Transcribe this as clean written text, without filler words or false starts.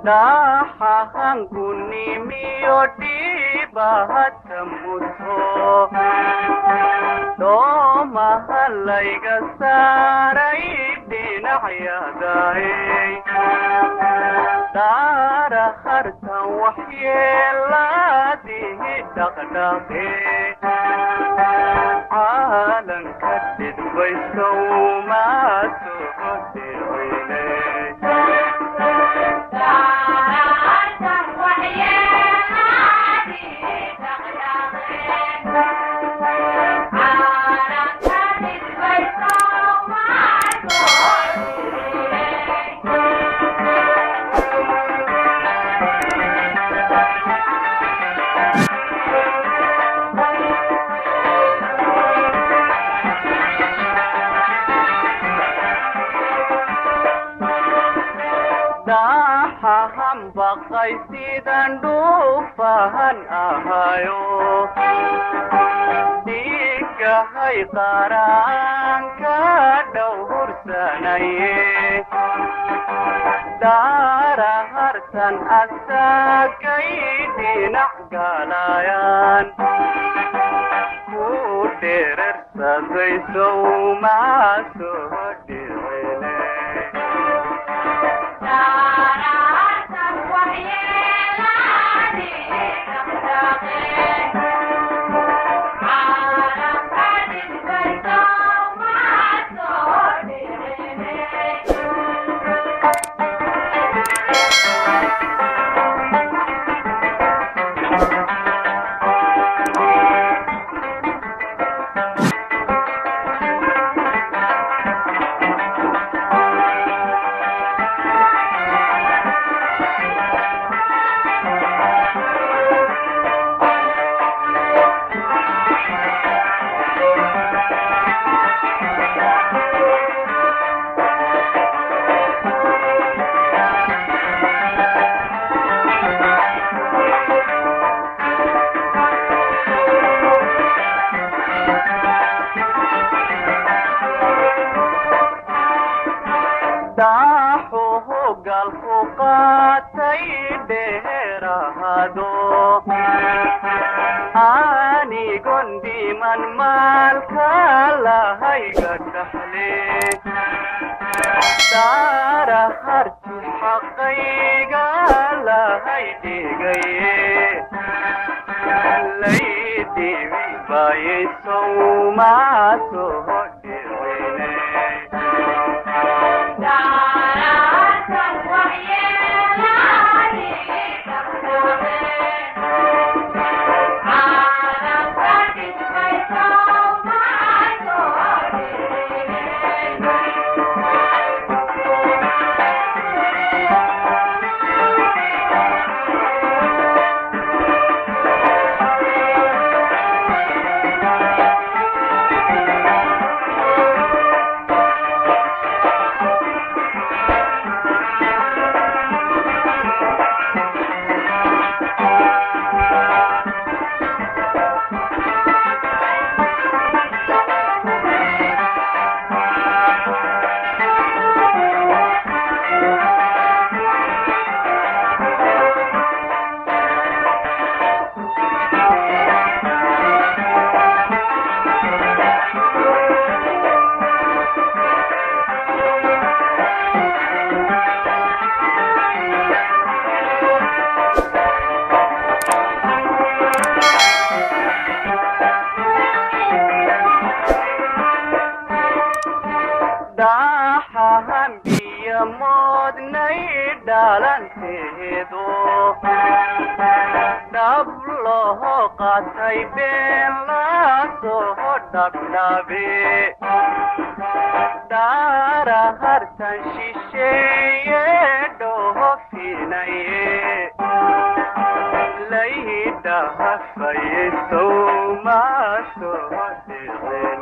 Dahan kunimiyo di bahat muto do mahalay gasaray dinacyadahay dara hartan waxyeeladihi dhaqdhaqe caalanka dhidbaysow maasoo dirweyne Dahan bakay sidan dufahan ahayo di kahay karang kadauhursanaye darahartan asagay dinakgalayan kuderer sabay somaso dirwene galku qaatay dheerahado anigon dhiman maalka lahayga dhaxle daara harti xaqayga lahay dhigaye laydibi baayay sowmaasoo dhirweyne dahan biya modnay dhalanteedo dhab loo qaatay been la soo lablabe dara hartan shisheeye dhoofinaye layda hafaye sowma soo dhicin